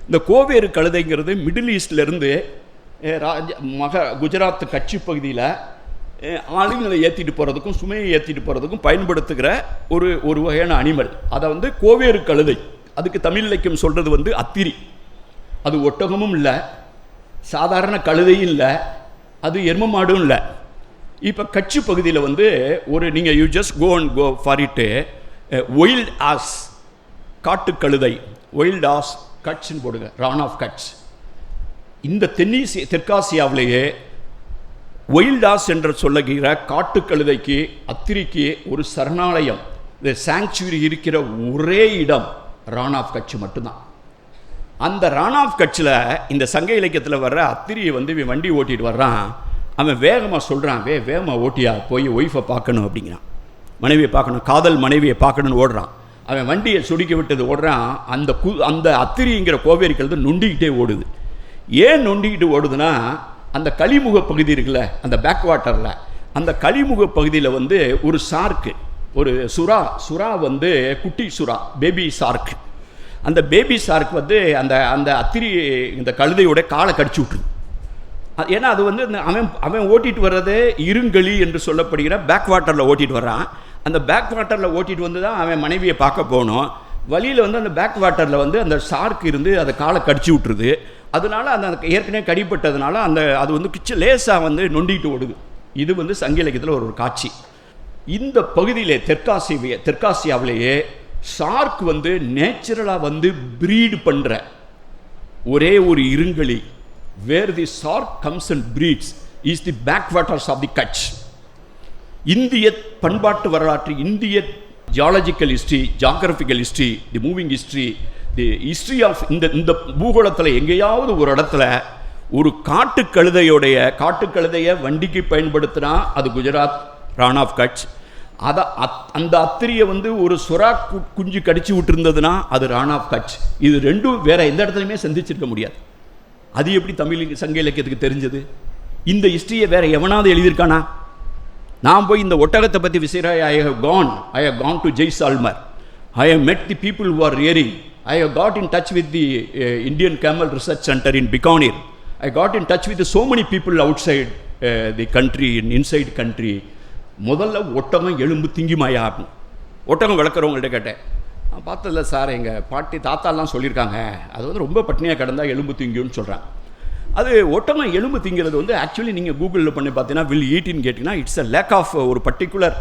இந்த கோவேறு கழுதைங்கிறது மிடில் ஈஸ்ட்லேருந்து குஜராத் கட்சி பகுதியில் ஆளுங்களை ஏற்றிட்டு போகிறதுக்கும் சுமையை ஏற்றிட்டு போகிறதுக்கும் பயன்படுத்துகிற ஒரு வகையான அனிமல். அதை வந்து கோவேறு கழுதை. அதுக்கு தமிழ் இலக்கியம் சொல்கிறது வந்து அத்திரி. அது ஒட்டகமும் இல்லை, சாதாரண கழுதையும் இல்லை, அது எரும மாடும் இல்லை. இப்போ கட்சி பகுதியில் வந்து ஒரு நீங்கள் you just go and go for it wild ass, காட்டு கழுதை, ஒயில்ட் ஆஸ் கட்ச்ன்னு போடுங்க, ரான் ஆஃப் கட்ச். இந்த தெற்காசியாவிலேயே ஒயில்டாஸ் என்று சொல்லுகிற காட்டுக்கழுதைக்கு அத்திரிக்கு ஒரு சரணாலயம், இந்த சாங்சுரி இருக்கிற ஒரே இடம் ரான் ஆஃப் கட்ச் மட்டும்தான். அந்த ரான் ஆஃப் கட்சில் இந்த சங்க இலக்கியத்தில் வர்ற அத்திரியை வந்து இவன் வண்டி ஓட்டிகிட்டு வர்றான். அவன் வேகமாக சொல்கிறான், வேகமாக ஓட்டியா போய் ஒய்ஃபை பார்க்கணும் அப்படிங்கிறான், மனைவியை பார்க்கணும், காதல் மனைவியை பார்க்கணுன்னு ஓடுறான். அவன் வண்டியை சுடிக்க விட்டது ஓடுறான். அந்த அத்திரிங்கிற கோவேரி கழுதை நொண்டிக்கிட்டே ஓடுது. ஏன் நொண்டிக்கிட்டு ஓடுதுன்னா அந்த கலிமுக பகுதி இருக்குல்ல, அந்த பேக் வாட்டரில், அந்த கலிமுக பகுதியில் வந்து ஒரு சார்க்கு, ஒரு சுறா வந்து குட்டி சுறா, பேபி சார்க்கு. அந்த பேபி சார்க் வந்து அந்த அத்திரி இந்த கழுதையோட காலை கடிச்சு விட்டுருது. ஏன்னா அது வந்து அவன் ஓட்டிகிட்டு வர்றது இருங்கலி என்று சொல்லப்படுகிற பேக் வாட்டரில் ஓட்டிகிட்டு வர்றான். அந்த பேக் வாட்டரில் ஓட்டிகிட்டு வந்து தான் அவன் மனைவியை பார்க்க போகணும். வழியில் வந்து அந்த பேக் வாட்டரில் வந்து அந்த ஷார்க் இருந்து அதை காலை கடிச்சு விட்டுருது. அதனால அந்த ஏற்கனவே கடிப்பட்டதுனால அது வந்து கிச்சு லேசாக வந்து நொண்டிட்டு ஓடுது. இது வந்து சங்க இலக்கியத்தில் ஒரு காட்சி. இந்த பகுதியிலே தெற்காசியாவிலேயே ஷார்க் வந்து நேச்சுரலாக வந்து ப்ரீடு பண்ணுற ஒரே ஒரு இருங்கலி. Where the shark comes and breeds is the back waters of the Kutch. இந்திய பண்பாட்டு வரலாற்று, இந்திய geological history, geographical history, the moving history, the history of இந்த பூகோளத்தில் எங்கேயாவது ஒரு இடத்துல ஒரு காட்டுக்கழுதையை வண்டிக்கு பயன்படுத்தினா அது குஜராத் ரான் ஆஃப் கட்ச். அந்த அத்திரியை வந்து ஒரு சுறா குஞ்சு கடிச்சு விட்டுருந்ததுன்னா அது ரான் ஆஃப் கட்ச். இது ரெண்டும் வேற எந்த இடத்துலையுமே சந்திச்சிருக்க முடியாது. அது எப்படி தமிழ் சங்க இலக்கியத்துக்கு தெரிஞ்சது? இந்த ஹிஸ்ட்ரியை வேற எவனாவது எழுதியிருக்கானா? நான் போய் இந்த ஒட்டகத்தை பற்றி விசாரிக்க ஐ have gone to Jaisalmer. I have met the people who are rearing. I have got in touch with the Indian Camel Research Center in Bikaner. I got in touch with so many people outside the country, inside country. முதல்ல ஒட்டகம் எலும்பு திங்குமாயா? ஒட்டகம் வளர்க்குறவங்கள்ட்ட கேட்டேன். நான் பார்த்ததில்ல சார், எங்கள் பாட்டி தாத்தாலாம் சொல்லியிருக்காங்க அது வந்து ரொம்ப பட்னியாக கிடந்தால் எலும்பு திங்குன்னு சொல்கிறாங்க. அது ஒட்டகம் எலும்பு திங்கிறது வந்து ஆக்சுவலி நீங்கள் கூகுளில் பண்ணி பார்த்தீங்கன்னா வில் ஈட்டின்னு கேட்டிங்கன்னா இட்ஸ் அ லேக் ஆஃப் ஒரு பர்டிகுலர்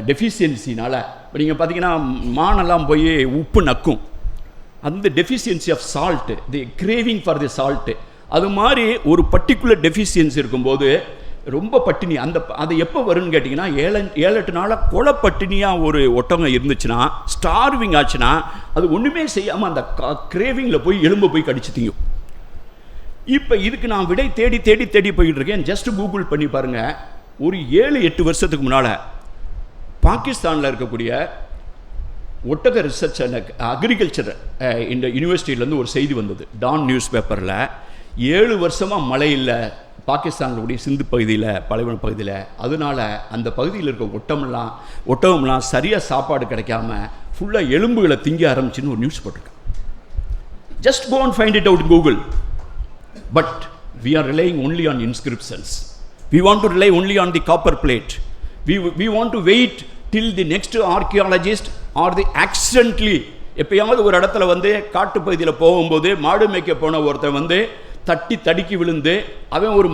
டெஃபிஷியன்சினால். இப்போ நீங்கள் பார்த்தீங்கன்னா மானெல்லாம் போய் உப்பு நக்கும், அந்த deficiency of salt, the craving for the salt. அது மாதிரி ஒரு பர்டிகுலர் டெஃபிஷியன்சி இருக்கும்போது ரொம்ப பட்டினி. அது எப்போ வரும்னு கேட்டிங்கன்னா 7-8 நாளாக கொலை பட்டினியாக ஒரு ஒட்டகம் இருந்துச்சுன்னா, ஸ்டார்விங் ஆச்சுன்னா, அது ஒன்றுமே செய்யாமல் அந்த கிரேவிங்கில் போய் எலும்பை போய் கடிச்சு திங்கும். இப்போ இதுக்கு நான் விடை தேடி போய்கிட்டு இருக்கேன். ஜஸ்ட் கூகுள் பண்ணி பாருங்கள். ஒரு 7-8 வருஷத்துக்கு முன்னால் பாகிஸ்தானில் இருக்கக்கூடிய ஒட்டக ரிசர்ச் அண்ட் அக்ரிகல்ச்சர் இந்த யூனிவர்சிட்டியிலேருந்து ஒரு செய்தி வந்தது டான் நியூஸ் பேப்பரில். 7 வருஷமாக மழை இல்லை பாகிஸ்தானுடைய சிந்து பகுதியில், பாலைவன பகுதியில். அதனால அந்த பகுதியில் இருக்க ஒட்டகம்லாம் சரியாக சாப்பாடு கிடைக்காம ஃபுல்லாக எலும்புகளை திங்க ஆரம்பிச்சுன்னு ஒரு நியூஸ் போட்டிருக்கேன். Just go and find it out in Google. But we are relying only on inscriptions. We want to rely only on the copper plate. We want to wait till the next archaeologist or the accidentally எப்பயாவது ஒரு இடத்துல வந்து காட்டு பகுதியில் போகும்போது மாடு மேய்க்க போன ஒருத்தர் வந்து தட்டி தடுக்கி விழுந்து அவன் ஒரு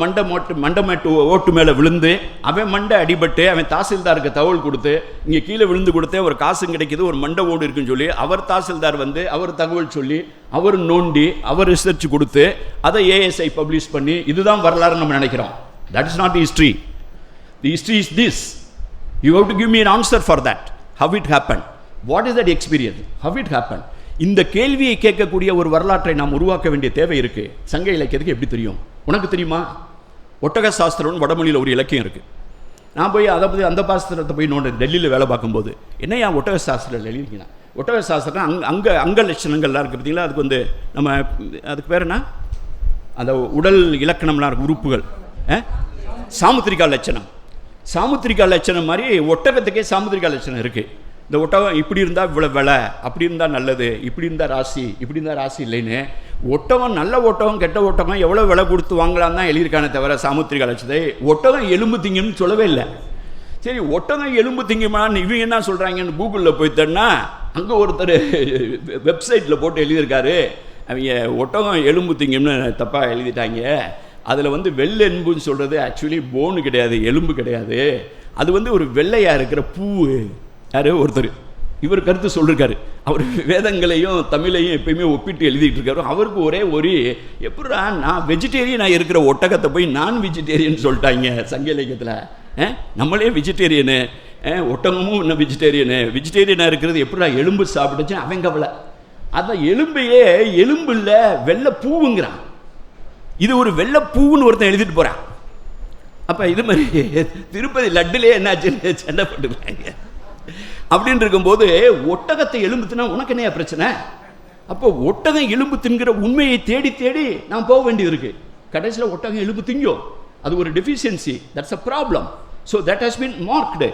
மண்டமேட்டு ஓட்டு மேலே விழுந்து அவன் மண்டை அடிபட்டு அவன் தாசில்தாருக்கு தகவல் கொடுத்து இங்கே கீழே விழுந்து கொடுத்து ஒரு காசும் கிடைக்கிது, ஒரு மண்டை ஓடு இருக்குன்னு சொல்லி அவர் தாசில்தார் வந்து அவர் தகவல் சொல்லி அவர் நோண்டி அவர் ரிசர்ச் கொடுத்து அதை ஏஎஸ்ஐ பப்ளிஷ் பண்ணி இதுதான் வரலாறு நம்ம நினைக்கிறோம். That is not history. The history is this. You have to give me an answer for that. How it happened? What is that experience? How it happened? இந்த கேள்வியை கேட்கக்கூடிய ஒரு வரலாற்றை நாம் உருவாக்க வேண்டிய தேவை இருக்கு. சங்க இலக்கியத்துக்கு எப்படி தெரியும்? உனக்கு தெரியுமா? ஒட்டக சாஸ்திரம்னு வடமொழியில் ஒரு இலக்கியம் இருக்கு. நான் போய் அதை பற்றி அந்த பாஸ்திரத்தை போய் டெல்லியில் வேலை பார்க்கும்போது என்னையா ஒட்டக சாஸ்திரம் எழுதிருக்கீங்க? ஒட்டக சாஸ்திரம் அங்க லட்சணங்கள்லாம் இருக்குது பார்த்தீங்களா? அதுக்கு வந்து நம்ம அதுக்கு பேர் என்ன, அந்த உடல் இலக்கணம்லாம் இருக்குது, உறுப்புகள். சாமுத்திரிகா லட்சணம். சாமுத்திரிகா லட்சணம் மாதிரி ஒட்டகத்துக்கே சாமுத்திரிகா லட்சணம் இருக்குது. இந்த ஒட்டகம் இப்படி இருந்தால் இவ்வளோ விலை, அப்படி இருந்தால் நல்லது, இப்படி இருந்தால் ராசி, இப்படி இருந்தால் ராசி இல்லைன்னு ஒட்டகம் நல்ல ஒட்டகம் கெட்ட ஒட்டகம் எவ்வளோ விலை கொடுத்து வாங்கலாம் தான் எழுதியிருக்கானே தவிர சாமுத்திரிகா லட்சத்தை ஒட்டகம் எலும்பு திங்குன்னு சொல்லவே இல்லை. சரி, ஒட்டகம் எலும்பு திங்குமான்னு இவங்க என்ன சொல்கிறாங்கன்னு கூகுளில் போய்த்தன்னா அங்கே ஒருத்தர் வெப்சைட்டில் போட்டு எழுதியிருக்காரு, அவங்க ஒட்டகம் எலும்பு திங்கும்னு தப்பாக எழுதிட்டாங்க. அதில் வந்து வெள்ளை எலும்புன்னு சொல்கிறது ஆக்சுவலி போனு கிடையாது, எலும்பு கிடையாது. அது வந்து ஒரு வெள்ளையாக இருக்கிற பூ. யார் ஒருத்தர் இவர் கருத்து சொல்லியிருக்காரு. அவர் வேதங்களையும் தமிழையும் எப்பயுமே ஒப்பிட்டு எழுதிட்டு இருக்காரு. அவருக்கு ஒரே ஒரு எப்படா நான் வெஜிடேரியனாக இருக்கிற ஒட்டகத்தை போய் நான் வெஜிடேரியன் சொல்லிட்டாங்க சங்க இலக்கியத்தில். நம்மளே வெஜிடேரியனு, ஒட்டகமும் இன்னும் வெஜிடேரியனாக இருக்கிறது எப்படா எலும்பு சாப்பிட்டுச்சு அவன் கவலை. அதான் எலும்பையே எலும்பு இல்லை வெள்ளை பூவுங்கிறான். இது ஒரு வெள்ளை பூவுன்னு ஒருத்தன் எழுதிட்டு போகிறான். அப்போ இது மாதிரி திருப்பதி லட்டுலேயே என்னாச்சுன்னு சண்டை போட்டுக்கிறாங்க. அப்படின்னு இருக்கும்போது ஒட்டகத்தை எலும்பு தின்னா உனக்கு என்னையா பிரச்சனை? அப்போ ஒட்டகம் எலும்பு தின்கிற உண்மையை தேடி தேடி நான் போக வேண்டியது இருக்கு. கடைசியில் ஒட்டகம் எலும்பு திங்கும், அது ஒரு deficiency. That's a problem. So that has been marked.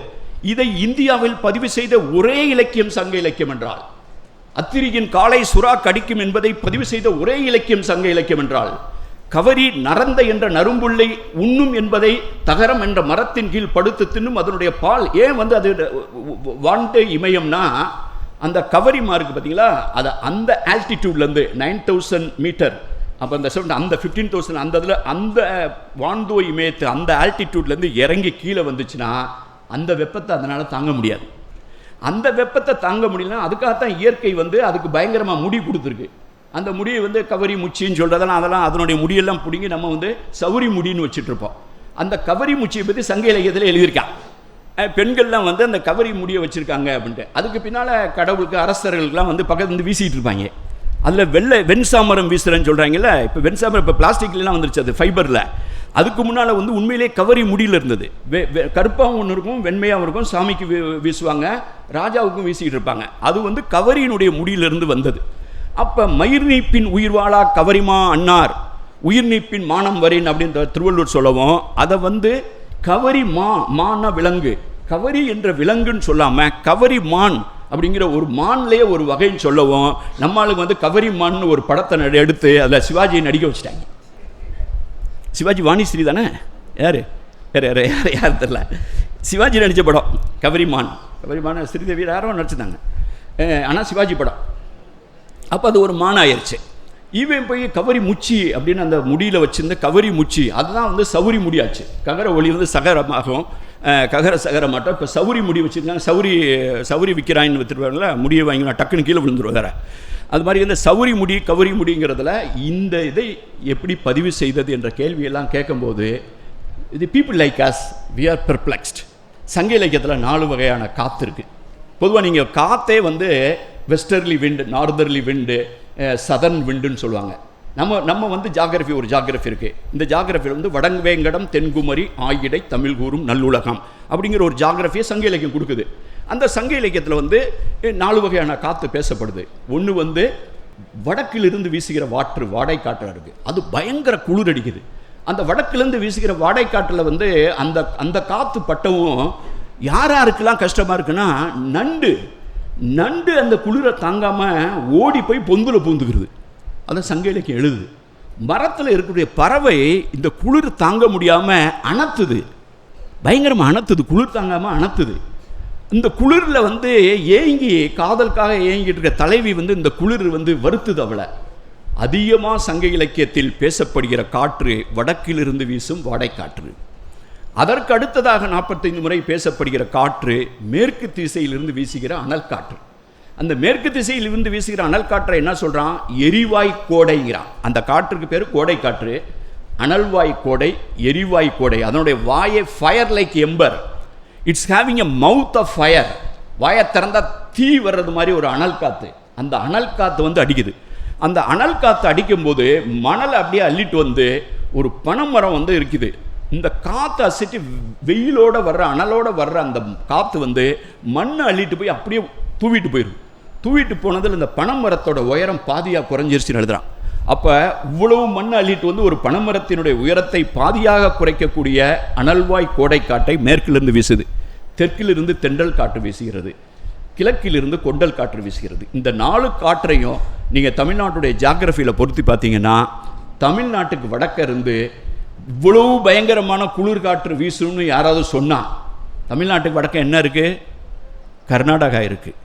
இதை இந்தியாவில் பதிவு செய்த ஒரே இலக்கியம் சங்க இலக்கியம் என்றால், அத்திரியின் காலை சுறா கடிக்கும் என்பதை பதிவு செய்த ஒரே இலக்கியம் சங்க இலக்கியம் என்றால், கவரி நரந்த என்ற நறும்புள்ளை உண்ணும் என்பதை தகரம் என்ற மரத்தின் கீழ் படுத்து தின்னும் அதனுடைய பால் ஏன் வந்து அது வாண்டே இமயம்னா, அந்த கவரி மார்க்கு பார்த்தீங்களா, அது அந்த ஆல்டிடியூட்லேருந்து 9000 மீட்டர், அப்போ அந்த 15,000 அந்த இதில் அந்த வான்தோ இமயத்து அந்த ஆல்டிடியூட்லேருந்து இறங்கி கீழே வந்துச்சுன்னா அந்த வெப்பத்தை அதனால் தாங்க முடியாது. அந்த வெப்பத்தை தாங்க முடியலன்னா அதுக்காகத்தான் இயற்கை வந்து அதுக்கு பயங்கரமாக முடி கொடுத்துருக்கு. அந்த முடியை வந்து கவரி முச்சின்னு சொல்கிறதெல்லாம் அதெல்லாம் அதனுடைய முடியெல்லாம் பிடிங்கி நம்ம வந்து சௌரி முடின்னு வச்சுட்ருப்போம். அந்த கவரி முச்சியை பற்றி சங்க இலக்கியத்தில் எழுதியிருக்கான். பெண்கள்லாம் வந்து அந்த கவரி முடியை வச்சுருக்காங்க அப்படின்ட்டு. அதுக்கு பின்னால் கடவுளுக்கு அரசர்களுக்கெல்லாம் வந்து பக்கத்து வந்து வீசிகிட்டு இருப்பாங்க. அதில் வெண்சாமரம் வீசுகிறேன்னு சொல்கிறாங்கல்ல. இப்போ வெண்சாமரம் இப்போ பிளாஸ்டிக்லாம் வந்துருச்சு, அது ஃபைபரில். அதுக்கு முன்னால் வந்து உண்மையிலே கவரி முடியில் இருந்தது. கருப்பாகவும் ஒன்று இருக்கும், வெண்மையாகவும் இருக்கும். சாமிக்கு வீசுவாங்க, ராஜாவுக்கும் வீசிக்கிட்டு இருப்பாங்க. அது வந்து கவரியினுடைய முடியிலிருந்து வந்தது. அப்போ மயிர் நீப்பின் உயிர் வாழா கவரிமா அன்னார் உயிர் நீப்பின் மானம் வரின் அப்படின்ற திருவள்ளுவர் சொல்லவும், அதை வந்து கவரி மான்னா விலங்கு, கவரி என்ற விலங்குன்னு சொல்லாமல் கவரி மான் அப்படிங்கிற ஒரு மான்லேயே ஒரு வகைன்னு சொல்லவும், நம்மளுக்கு வந்து கவரி மான்னு ஒரு படத்தை எடுத்து அதில் சிவாஜியை நடிக்க வச்சுட்டாங்க. சிவாஜி வாணிஸ்ரீ தானே, யார் தெரியல, சிவாஜி நடித்த படம் கவரிமான். கவரிமான் ஸ்ரீதேவி யாரோ நடிச்சிருந்தாங்க, ஆனால் சிவாஜி படம். அப்போ அது ஒரு மான் ஆயிடுச்சு. இவன் போய் கவரி முச்சி அப்படின்னு அந்த முடியில் வச்சுருந்த கவரி முச்சி அதுதான் வந்து சௌரி முடியாச்சு. ககர ஒளி வந்து சகரமாகும், ககர சகரமாட்டோம். இப்போ சௌரி முடி வச்சுருக்காங்க. சௌரி விற்கிறாயின்னு விற்றுருவாங்களா, முடியை வாங்கினா டக்குன்னு கீழே விழுந்துருவாங்க. அது மாதிரி இந்த சௌரி முடி கவரி முடிங்கிறதுல இந்த இதை எப்படி பதிவு செய்தது என்ற கேள்வியெல்லாம் கேட்கும்போது இது people like us we are perplexed. சங்க இலக்கியத்தில் 4 வகையான காற்று இருக்குது. பொதுவாக நீங்கள் காற்றே வந்து வெஸ்டர்லி விண்டு, நார்தர்லி விண்டு, சதர்ன் விண்டுன்னு சொல்லுவாங்க. நம்ம வந்து ஜாகிரஃபி ஒரு ஜாகிரஃபி இருக்குது. இந்த ஜாகிரஃபியில் வந்து வடவேங்கடம் தென்குமரி ஆயிடை தமிழ் கூறும் நல்லுலகம் அப்படிங்கிற ஒரு ஜாகிரஃபியை சங்க இலக்கியம் கொடுக்குது. அந்த சங்க இலக்கியத்தில் வந்து 4 வகையான காற்று பேசப்படுது. ஒன்று வந்து வடக்கிலிருந்து வீசுகிற வாடை காற்று இருக்குது, அது பயங்கர குளிர் அடிக்குது. அந்த வடக்கிலேருந்து வீசுகிற வாடை காற்றில் வந்து அந்த காற்று பட்டவும் யாருக்கெல்லாம் கஷ்டமாக இருக்குன்னா, நண்டு அந்த குளிரை தாங்காமல் ஓடி போய் பொந்துல பூந்துக்கிறது. அதை சங்க இலக்கியம் எழுதுது. மரத்தில் இருக்கக்கூடிய பறவை இந்த குளிர் தாங்க முடியாமல் அணத்துது, பயங்கரமாக அணத்துது, குளிர் தாங்காமல் அணத்துது. இந்த குளிரில் வந்து ஏங்கி காதலுக்காக ஏங்கிட்டு இருக்க தலைவி வந்து இந்த குளிர் வந்து வருத்துது அவளை. அதிகமாக சங்க இலக்கியத்தில் பேசப்படுகிற காற்று வடக்கிலிருந்து வீசும் வாடைக்காற்று. அதற்கு அடுத்ததாக 45 முறை பேசப்படுகிற காற்று மேற்கு திசையிலிருந்து வீசுகிற அனல் காற்று. அந்த மேற்கு திசையிலிருந்து வீசுகிற அனல் காற்றை என்ன சொல்கிறான்? எரிவாய் கோடைங்கிறான். அந்த காற்றுக்கு பேர் கோடை காற்று. அனல்வாய் கோடை, எரிவாய் கோடை. அதனுடைய வாயை fire like ember, it's having a mouth of fire. வாயை திறந்தா தீ வர்றது மாதிரி ஒரு அனல் காற்று. அந்த அனல் காற்று வந்து அடிக்குது. அந்த அனல் காற்று அடிக்கும்போது மணலை அப்படியே அள்ளிட்டு வந்து ஒரு பனைமரம் வந்து இருக்குது. இந்த காற்று அசைட்டு வெயிலோட வர்ற அனலோட வர்ற அந்த காற்று வந்து மண்ணை அள்ளிட்டு போய் அப்படியே தூவிட்டு போயிடும். தூவிட்டு போனதில் இந்த பனைமரத்தோட உயரம் பாதியாக குறைஞ்சிருச்சுன்னு எழுதுறான். அப்போ இவ்வளவு மண்ணை அள்ளிட்டு வந்து ஒரு பனைமரத்தினுடைய உயரத்தை பாதியாக குறைக்கக்கூடிய அனல்வாய் கோடை காற்றை மேற்கிலிருந்து வீசுது. தெற்கிலிருந்து தென்றல் காற்று வீசுகிறது. கிழக்கிலிருந்து கொண்டல் காற்று வீசுகிறது. இந்த 4 காற்றையும் நீங்கள் தமிழ்நாட்டுடைய ஜியாகிரஃபியில் பொருத்தி பார்த்தீங்கன்னா, தமிழ்நாட்டுக்கு வடக்க இருந்து இவ்வளவு பயங்கரமான குளிர் காற்று வீசும்னு யாராவது சொன்னால், தமிழ்நாட்டுக்கு வடக்க என்ன இருக்குது? கர்நாடகா இருக்குது.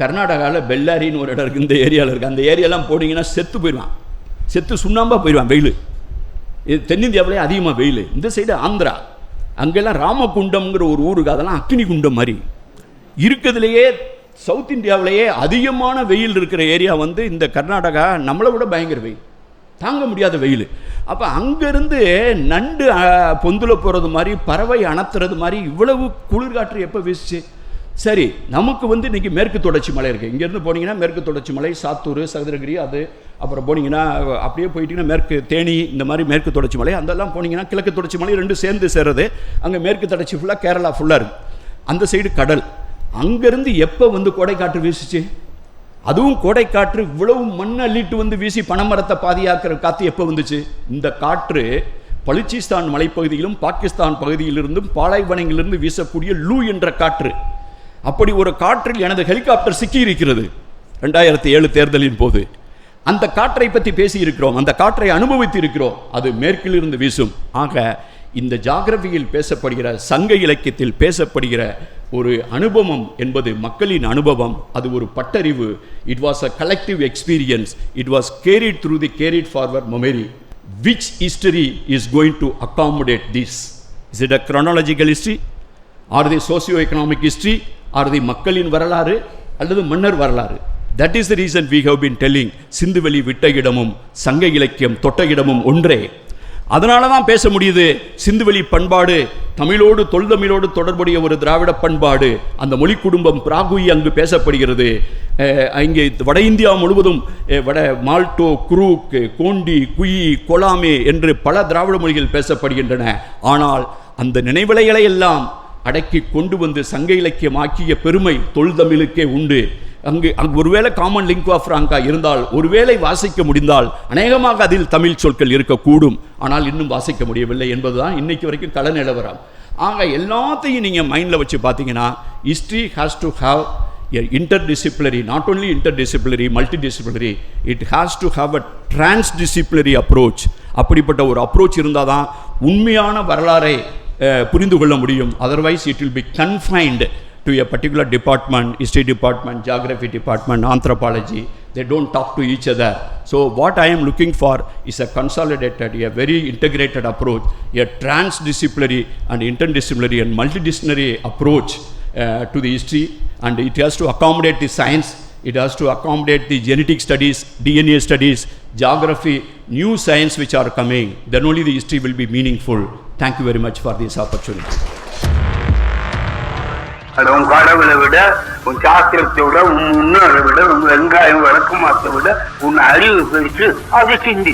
கர்நாடகாவில் பெல்லாரின்னு ஒரு இடம் இருக்குது, இந்த ஏரியாவில் இருக்குது. அந்த ஏரியாலாம் போனீங்கன்னா செத்து போயிடுவான், செத்து சுண்ணாம்பாக போயிடுவான். வெயில் இது தென்னிந்தியாவிலே அதிகமாக வெயில். இந்த சைடு ஆந்திரா, அங்கெல்லாம் ராமகுண்டம்ங்கிற ஒரு ஊருக்கு, அதெல்லாம் அக்னி குண்டம் மாதிரி இருக்கிறதுலையே. சவுத் இந்தியாவிலேயே அதிகமான வெயில் இருக்கிற ஏரியா வந்து இந்த கர்நாடகா. நம்மளை விட பயங்கர வெயில், தாங்க முடியாத வெயில். அப்போ அங்கேருந்து நண்டு பொந்துல போகிறது மாதிரி, பறவை அணத்துறது மாதிரி இவ்வளவு குளிர்காற்று எப்போ வீசுச்சு? சரி, நமக்கு வந்து இன்றைக்கி மேற்கு தொடர்ச்சி மலை இருக்குது. இங்கேருந்து போனீங்கன்னா மேற்கு தொடர்ச்சி மலை, சாத்தூர், சகோதரகிரி, அது அப்புறம் போனீங்கன்னா அப்படியே போயிட்டீங்கன்னா மேற்கு தேனி, இந்த மாதிரி மேற்கு தொடர்ச்சி மலை. அதெல்லாம் போனீங்கன்னா கிழக்கு தொடர்ச்சி மலை ரெண்டும் சேர்ந்து சேர்றது. அங்கே மேற்கு தொடர்ச்சி ஃபுல்லாக கேரளா ஃபுல்லாக இருக்குது. அந்த சைடு கடல். அங்கேருந்து எப்போ வந்து கோடைக்காற்று வீசுச்சு? அதுவும் கோடைக்காற்று இவ்வளவு மண் அள்ளிட்டு வந்து வீசி பனைமரத்தை பாதியாக்குற காற்று எப்போ வந்துச்சு? இந்த காற்று பலுச்சிஸ்தான் மலைப்பகுதியிலும் பாகிஸ்தான் பகுதியிலிருந்தும் பாலைவனங்களிலிருந்து வீசக்கூடிய லூ என்ற காற்று. அப்படி ஒரு காற்றில் எனது ஹெலிகாப்டர் சிக்கி இருக்கிறது 2007 தேர்தலின் போது. அந்த காற்றை பற்றி பேசி இருக்கிறோம், அந்த காற்றை அனுபவித்து இருக்கிறோம். அது மேற்கிலிருந்து வீசும். ஆக இந்த ஜியாகிரபியில் பேசப்படுகிற, சங்க இலக்கியத்தில் பேசப்படுகிற ஒரு அனுபவம் என்பது மக்களின் அனுபவம். அது ஒரு பட்டறிவு. It was a collective experience. It was carried through the carried forward memory. Which history is going to accommodate this? Is it a chronological history? Or the socio economic history? Or the மக்களின் வரலாறு அல்லது மன்னர் வரலாறு? That is the reason we have been telling, சிந்துவெளி விட்ட இடமும் சங்க இலக்கியம் தொட்ட இடமும் ஒன்றே. அதனால தான் பேச முடியுது. சிந்துவெளி பண்பாடு தமிழோடு, தொல்தமிழோடு தொடர்புடைய ஒரு திராவிட பண்பாடு. அந்த மொழி குடும்பம் பிராகுயி அங்கு பேசப்படுகிறது. இங்கே வட இந்தியா முழுவதும் வட மால்டோ, குரூக், கோண்டி, குயி, கொலாமே என்று பல திராவிட மொழிகள் பேசப்படுகின்றன. ஆனால் அந்த நினைவலைகளை எல்லாம் அடக்கி கொண்டு வந்து சங்க இலக்கியமாக்கிய பெருமை தொல்தமிழுக்கே உண்டு. அங்கு ஒருவேளை காமன் லிங்குவா ஃப்ராங்கா இருந்தால், ஒருவேளை வாசிக்க முடிந்தால், அநேகமாக அதில் தமிழ் சொற்கள் இருக்கக்கூடும். ஆனால் இன்னும் வாசிக்க முடியவில்லை என்பதுதான் இன்னைக்கு வரைக்கும் கள நிலவரம். ஆக எல்லாத்தையும் நீங்கள் மைண்டில் வச்சு பார்த்தீங்கன்னா, history has to have interdisciplinary, not only interdisciplinary, multidisciplinary, it has to have a transdisciplinary approach. அப்படிப்பட்ட ஒரு அப்ரோச் இருந்தால் தான் உண்மையான வரலாறை புரிந்து கொள்ள முடியும். Otherwise it will be confined to a particular department, history department, geography department, anthropology. They don't talk to each other. So what I am looking for is a consolidated, a very integrated approach, a transdisciplinary and interdisciplinary and multidisciplinary approach to the history, and it has to accommodate the science, it has to accommodate the genetic studies, DNA studies, geography, new science which are coming. Then only the history will be meaningful. Thank you very much for this opportunity. உன் கடவுளை விட, உன் சாஸ்திரத்தை விட, உன் முன்னோரை விட, உன் வெங்காயம் வழக்கமாத்தை விட உன் அறிவு பெருசு, அது சிந்தி.